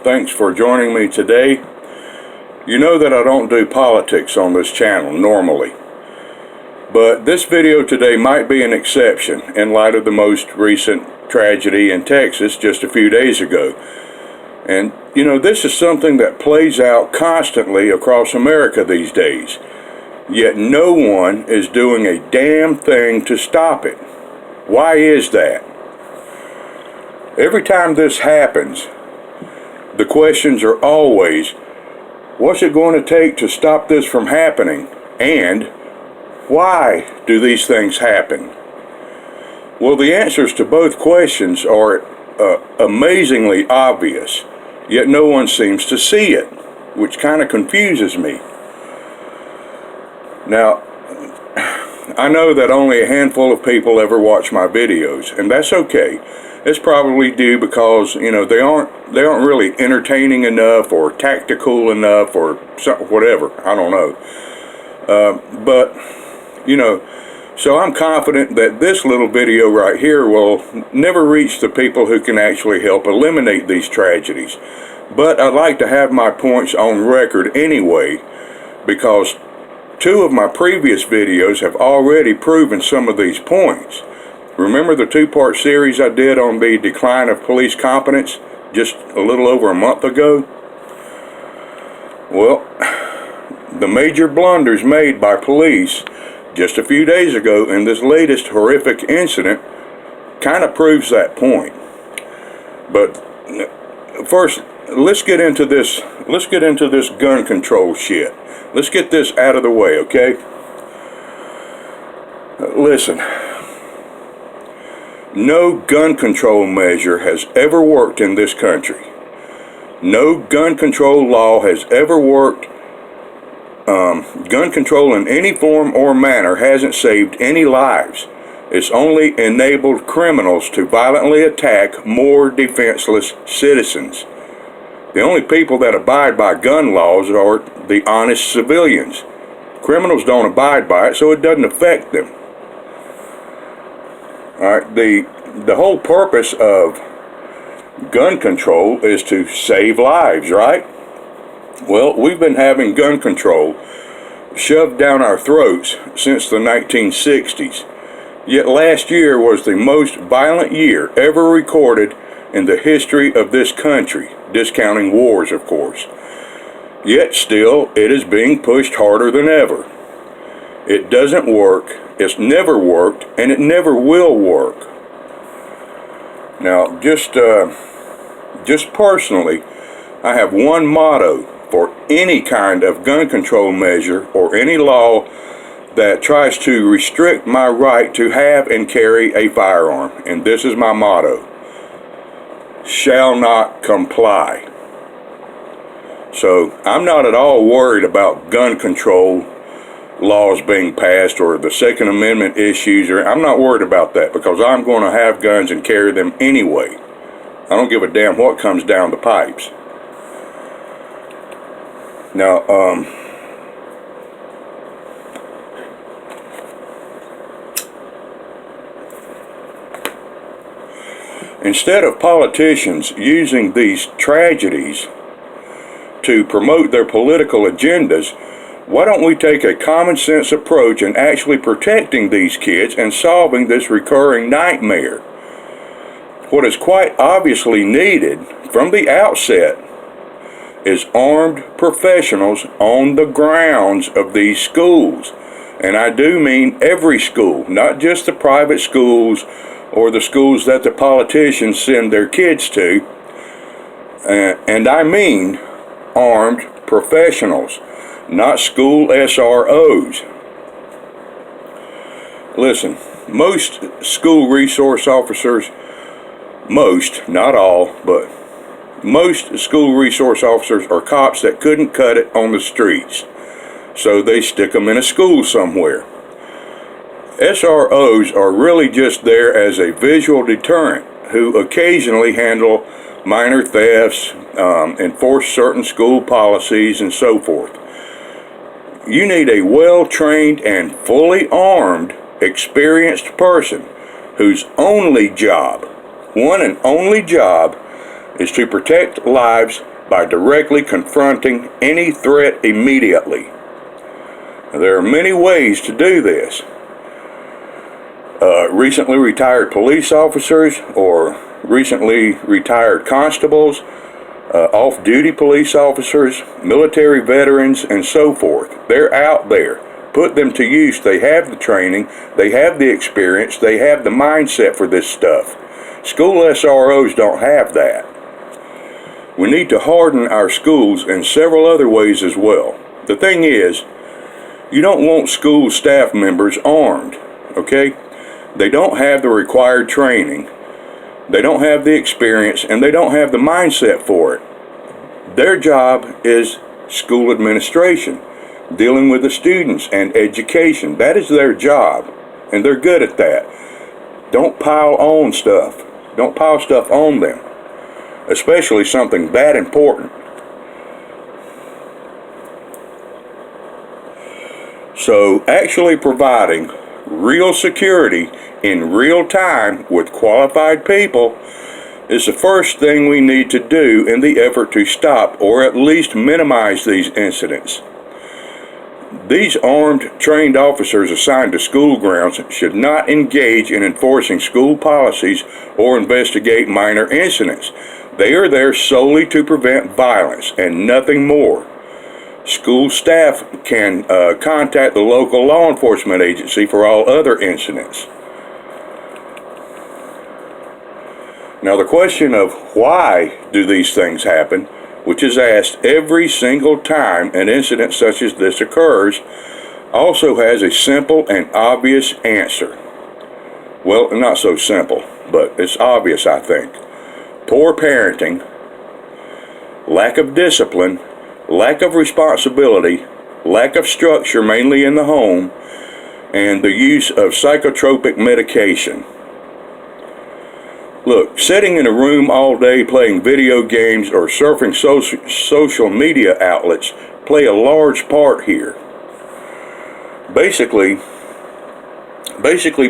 Thanks for joining me today. You know that I don't do politics on this channel normally, but this video today might be an exception in light of the most recent tragedy in Texas just a few days ago. And you know, this is something that plays out constantly across America these days, yet no one is doing a damn thing to stop it. Why is that? Every time this happens, the questions are always, what's it going to take to stop this from happening? And why do these things happen? Well, the answers to both questions are amazingly obvious, yet no one seems to see it, which kind of confuses me. Now, I know that only a handful of people ever watch my videos, and that's okay. It's probably due because, you know, they aren't really entertaining enough or tactical enough or whatever. I don't know. But, you know, so I'm confident that this little video right here will never reach the people who can actually help eliminate these tragedies. But I'd like to have my points on record anyway, because two of my previous videos have already proven some of these points. Remember the two-part series I did on the decline of police competence just a little over a month ago? Well, the major blunders made by police just a few days ago in this latest horrific incident kind of proves that point. But first, let's get into this gun control shit. Let's get this out of the way, okay? Listen. No gun control measure has ever worked in this country. No gun control law has ever worked. Gun control in any form or manner hasn't saved any lives. It's only enabled criminals to violently attack more defenseless citizens. The only people that abide by gun laws are the honest civilians. Criminals don't abide by it, so it doesn't affect them. Alright, the whole purpose of gun control is to save lives, right? Well, we've been having gun control shoved down our throats since the 1960s. Yet last year was the most violent year ever recorded in the history of this country, discounting wars, of course. Yet still, it is being pushed harder than ever. It doesn't work, it's never worked, and it never will work. Now, just personally, I have one motto for any kind of gun control measure or any law that tries to restrict my right to have and carry a firearm, and this is my motto: shall not comply. So I'm not at all worried about gun control laws being passed or the Second Amendment issues, or I'm not worried about that, because I'm going to have guns and carry them anyway. I don't give a damn what comes down the pipes. Now, instead of politicians using these tragedies to promote their political agendas, why don't we take a common sense approach in actually protecting these kids and solving this recurring nightmare? What is quite obviously needed from the outset is armed professionals on the grounds of these schools. And I do mean every school, not just the private schools or the schools that the politicians send their kids to. And I mean armed professionals, not school SROs. Listen, most school resource officers, most, not all, but most school resource officers are cops that couldn't cut it on the streets, so they stick them in a school somewhere. SROs are really just there as a visual deterrent who occasionally handle minor thefts, enforce certain school policies, and so forth. You need a well-trained and fully armed, experienced person whose only job, one and only job, is to protect lives by directly confronting any threat immediately. Now, there are many ways to do this. Recently retired police officers or recently retired constables, off-duty police officers, military veterans, and so forth. They're out there. Put them to use. They have the training, they have the experience, they have the mindset for this stuff. School SROs don't have that. We need to harden our schools in several other ways as well. The thing is, you don't want school staff members armed, okay? They don't have the required training, they don't have the experience, and they don't have the mindset for it. Their job is school administration, dealing with the students and education. That is their job, and they're good at that. Don't pile on stuff. Don't pile stuff on them, especially something that important. So actually providing real security in real time with qualified people is the first thing we need to do in the effort to stop or at least minimize these incidents. These armed, trained officers assigned to school grounds should not engage in enforcing school policies or investigate minor incidents. They are there solely to prevent violence and nothing more. School staff can contact the local law enforcement agency for all other incidents. Now, the question of why do these things happen, which is asked every single time an incident such as this occurs, also has a simple and obvious answer. Well, not so simple, but it's obvious, I think. Poor parenting, lack of discipline, lack of responsibility, lack of structure, mainly in the home, and the use of psychotropic medication. Look, sitting in a room all day playing video games or surfing social media outlets play a large part here. Basically,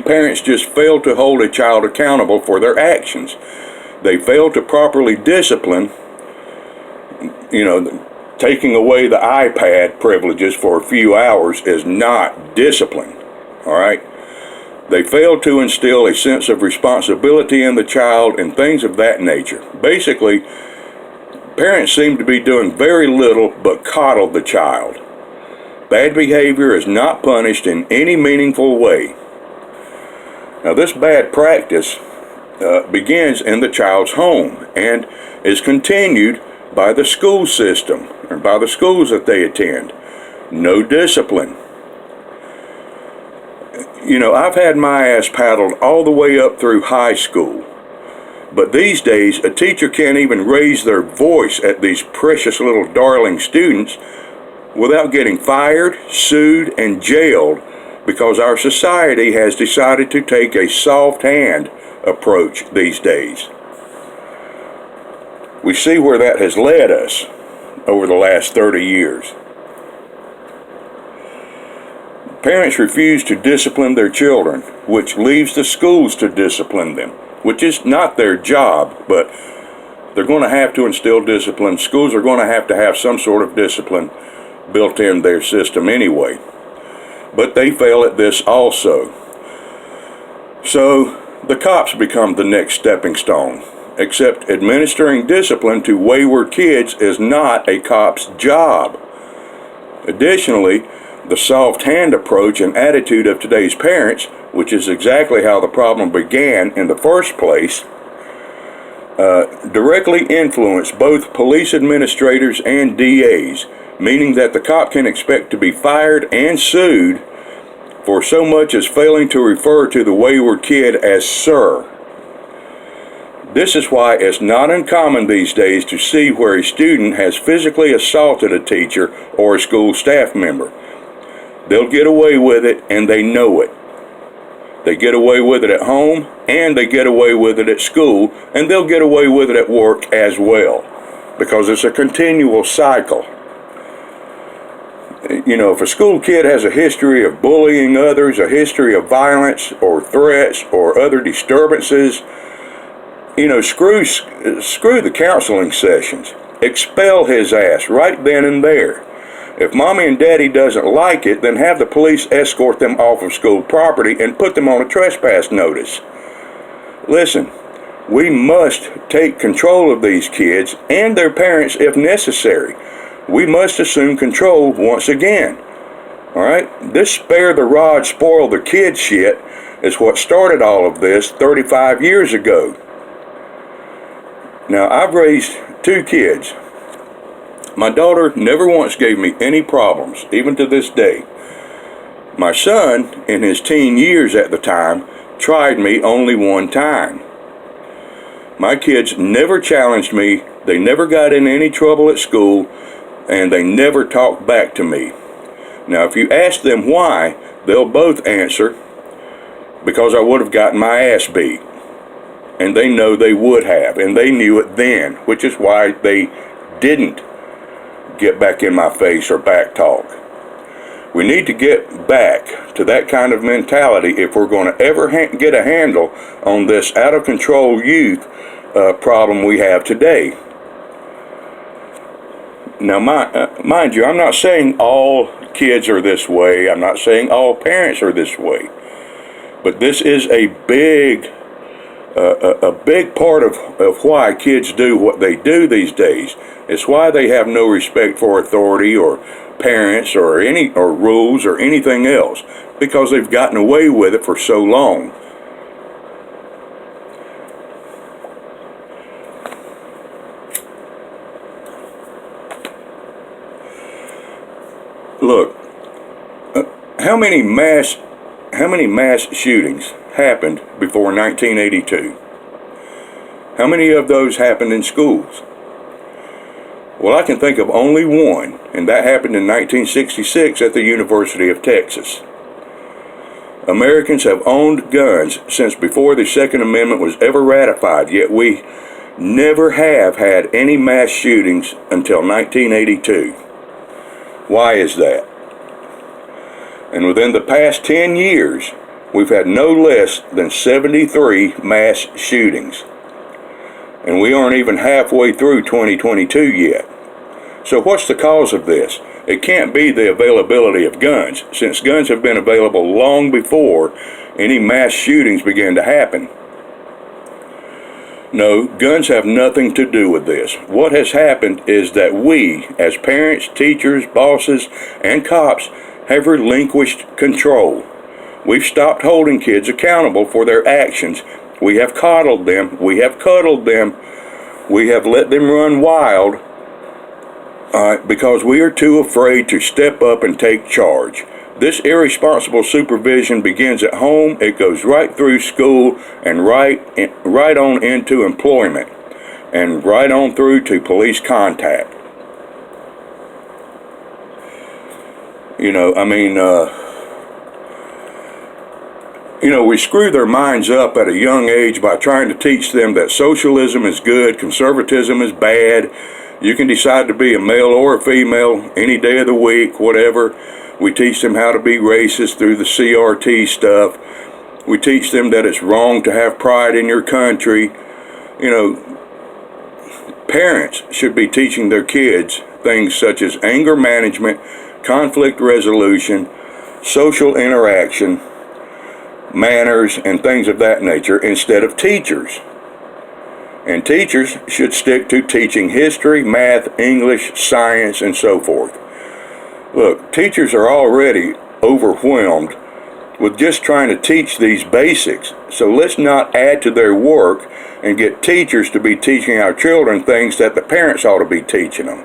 parents just fail to hold a child accountable for their actions. They fail to properly discipline. Taking away the iPad privileges for a few hours is not discipline, all right? They fail to instill a sense of responsibility in the child and things of that nature. Basically, parents seem to be doing very little but coddle the child. Bad behavior is not punished in any meaningful way. Now, this bad practice begins in the child's home and is continued by the school system or by the schools that they attend. No discipline. I've had my ass paddled all the way up through high school. But these days, a teacher can't even raise their voice at these precious little darling students without getting fired, sued, and jailed because our society has decided to take a soft hand approach these days. We see where that has led us over the last 30 years. Parents refuse to discipline their children, which leaves the schools to discipline them, which is not their job, but they're going to have to instill discipline. Schools are going to have some sort of discipline built in their system anyway. But they fail at this also. So the cops become the next stepping stone, except administering discipline to wayward kids is not a cop's job. Additionally, the soft hand approach and attitude of today's parents, which is exactly how the problem began in the first place, directly influence both police administrators and DAs, meaning that the cop can expect to be fired and sued for so much as failing to refer to the wayward kid as sir. This is why it's not uncommon these days to see where a student has physically assaulted a teacher or a school staff member. They'll get away with it, and they know it. They get away with it at home, and they get away with it at school, and they'll get away with it at work as well, because it's a continual cycle. If a school kid has a history of bullying others, a history of violence or threats or other disturbances, screw the counseling sessions. expel his ass right then and there. If mommy and daddy doesn't like it, then have the police escort them off of school property and put them on a trespass notice. Listen, we must take control of these kids and their parents if necessary. We must assume control once again. Alright? This spare the rod, spoil the kid shit is what started all of this 35 years ago. Now, I've raised 2 kids. My daughter never once gave me any problems, even to this day. My son, in his teen years at the time, tried me only one time. My kids never challenged me, they never got in any trouble at school, and they never talked back to me. Now, if you ask them why, they'll both answer, because I would have gotten my ass beat. And they know they would have, and they knew it then, which is why they didn't get back in my face or back talk. We need to get back to that kind of mentality if we're going to ever get a handle on this out of control youth problem we have today. Now, mind you, I'm not saying all kids are this way. I'm not saying all parents are this way. But this is a big part of why kids do what they do these days. It's why they have no respect for authority or parents or rules or anything else, because they've gotten away with it for so long. Look, how many mass shootings happened before 1982? How many of those happened in schools? Well, I can think of only one, and that happened in 1966 at the University of Texas. Americans have owned guns since before the Second Amendment was ever ratified, yet we never have had any mass shootings until 1982. Why is that? And within the past 10 years, we've had no less than 73 mass shootings. And we aren't even halfway through 2022 yet. So what's the cause of this? It can't be the availability of guns, since guns have been available long before any mass shootings began to happen. No, guns have nothing to do with this. What has happened is that we, as parents, teachers, bosses, and cops, have relinquished control. We've stopped holding kids accountable for their actions. We have coddled them. We have cuddled them. We have let them run wild because we are too afraid to step up and take charge. This irresponsible supervision begins at home. It goes right through school and right on into employment and right on through to police contact. We screw their minds up at a young age by trying to teach them that socialism is good, conservatism is bad. You can decide to be a male or a female any day of the week, whatever. We teach them how to be racist through the CRT stuff. We teach them that it's wrong to have pride in your country. Parents should be teaching their kids things such as anger management, conflict resolution, social interaction, manners, and things of that nature instead of teachers. And teachers should stick to teaching history, math, English, science, and so forth. Look, teachers are already overwhelmed with just trying to teach these basics, so let's not add to their work and get teachers to be teaching our children things that the parents ought to be teaching them.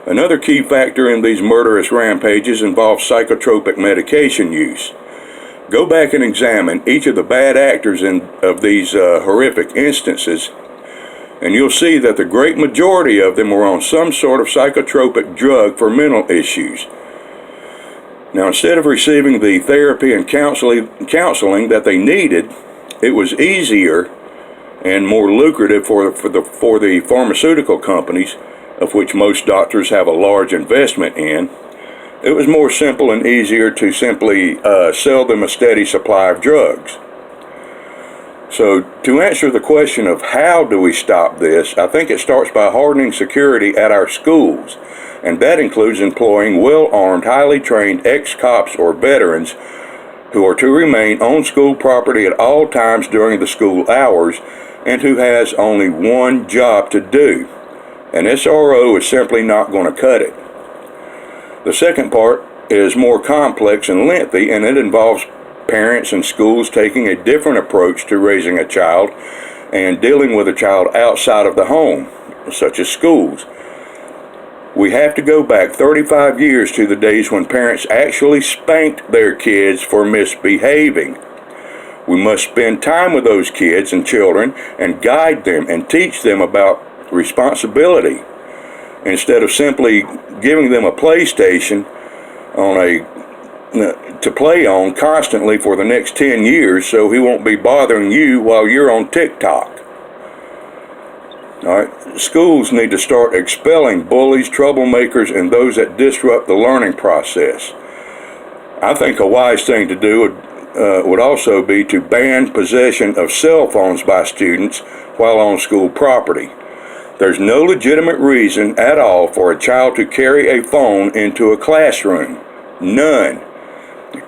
Another key factor in these murderous rampages involves psychotropic medication use. Go back and examine each of the bad actors of these horrific instances, and you'll see that the great majority of them were on some sort of psychotropic drug for mental issues. Now, instead of receiving the therapy and counseling that they needed, it was easier and more lucrative for the pharmaceutical companies, of which most doctors have a large investment in. It was more simple and easier to simply sell them a steady supply of drugs. So to answer the question of how do we stop this, I think it starts by hardening security at our schools, and that includes employing well-armed, highly trained ex-cops or veterans who are to remain on school property at all times during the school hours and who has only one job to do. An SRO is simply not going to cut it. The second part is more complex and lengthy, and it involves parents and schools taking a different approach to raising a child and dealing with a child outside of the home, such as schools. We have to go back 35 years to the days when parents actually spanked their kids for misbehaving. We must spend time with those kids and children and guide them and teach them about responsibility instead of simply giving them a PlayStation to play on constantly for the next 10 years so he won't be bothering you while you're on TikTok. All right. Schools need to start expelling bullies, troublemakers, and those that disrupt the learning process. I think a wise thing to do would also be to ban possession of cell phones by students while on school property. There's no legitimate reason at all for a child to carry a phone into a classroom. None.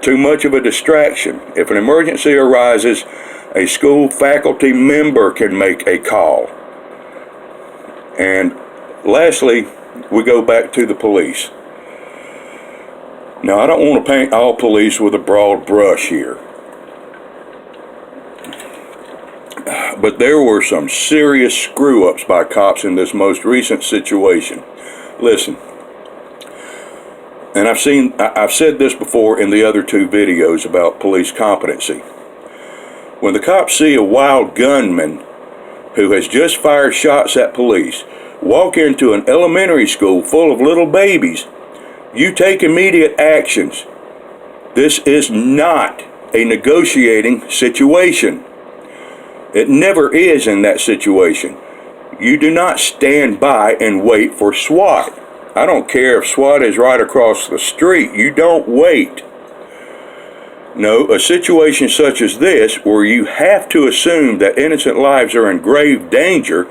Too much of a distraction. If an emergency arises, a school faculty member can make a call. And lastly, we go back to the police. Now, I don't want to paint all police with a broad brush here, but there were some serious screw-ups by cops in this most recent situation. Listen, and I've said this before in the other two videos about police competency. When the cops see a wild gunman who has just fired shots at police walk into an elementary school full of little babies, you take immediate actions. This is not a negotiating situation. It never is in that situation. You do not stand by and wait for SWAT. I don't care if SWAT is right across the street. You don't wait. No, a situation such as this, where you have to assume that innocent lives are in grave danger,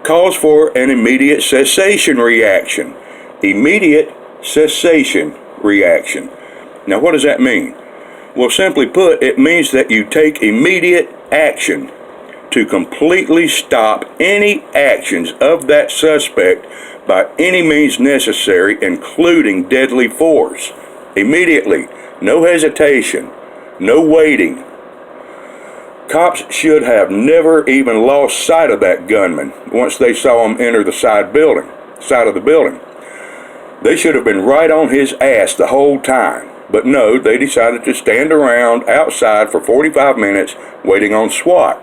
calls for an immediate cessation reaction. Immediate cessation reaction. Now, what does that mean? Well, simply put, it means that you take immediate action to completely stop any actions of that suspect by any means necessary, including deadly force. Immediately. No hesitation. No waiting. Cops should have never even lost sight of that gunman once they saw him enter the side of the building. They should have been right on his ass the whole time. But no, they decided to stand around outside for 45 minutes waiting on SWAT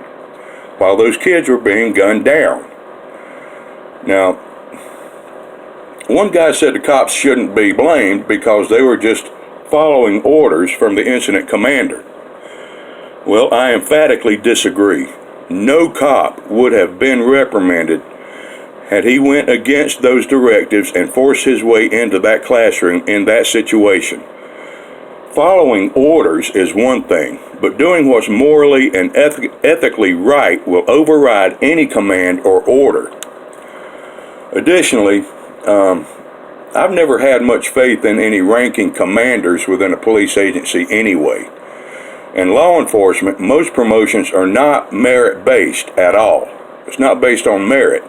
while those kids were being gunned down. Now, one guy said the cops shouldn't be blamed because they were just following orders from the incident commander. Well, I emphatically disagree. No cop would have been reprimanded had he went against those directives and forced his way into that classroom in that situation. Following orders is one thing, but doing what's morally and ethically right will override any command or order. Additionally, I've never had much faith in any ranking commanders within a police agency anyway. In law enforcement, most promotions are not merit-based at all. It's not based on merit.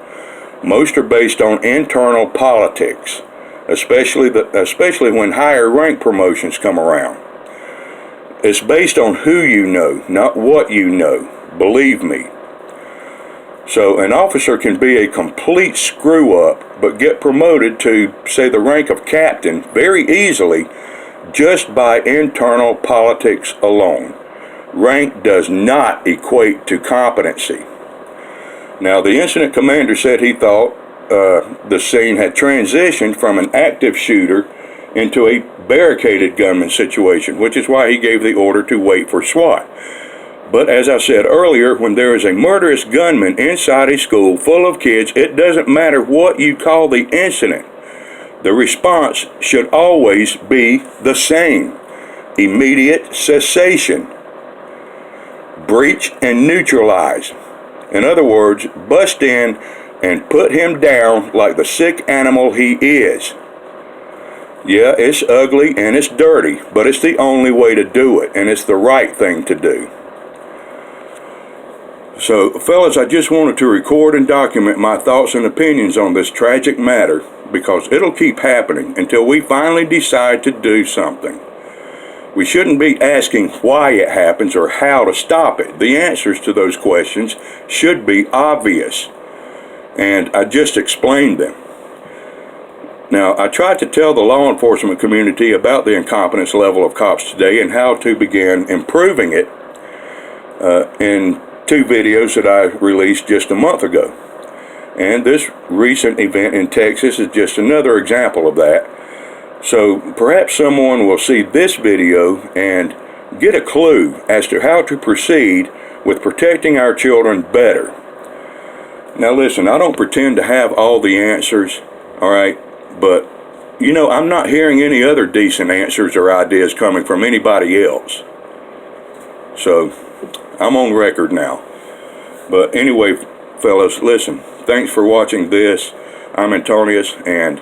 Most are based on internal politics, especially when higher rank promotions come around. It's based on who you know, not what you know. Believe me. So an officer can be a complete screw-up, but get promoted to, say, the rank of captain very easily just by internal politics alone. Rank does not equate to competency. Now, the incident commander said he thought the scene had transitioned from an active shooter into a barricaded gunman situation, which is why he gave the order to wait for SWAT. But as I said earlier, when there is a murderous gunman inside a school full of kids, it doesn't matter what you call the incident. The response should always be the same. Immediate cessation. breach and neutralize. In other words, bust in and put him down like the sick animal he is. Yeah, it's ugly and it's dirty, but it's the only way to do it, and it's the right thing to do. So, fellas, I just wanted to record and document my thoughts and opinions on this tragic matter, because it'll keep happening until we finally decide to do something. We shouldn't be asking why it happens or how to stop it. The answers to those questions should be obvious, and I just explained them. Now, I tried to tell the law enforcement community about the incompetence level of cops today and how to begin improving it in 2 videos that I released just a month ago. And this recent event in Texas is just another example of that. So perhaps someone will see this video and get a clue as to how to proceed with protecting our children better. Now listen, I don't pretend to have all the answers, alright? But, you know, I'm not hearing any other decent answers or ideas coming from anybody else. So, I'm on record now. But anyway, fellas, listen, thanks for watching this. I'm Antonius, and,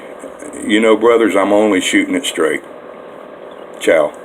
you know, brothers, I'm only shooting it straight. Ciao.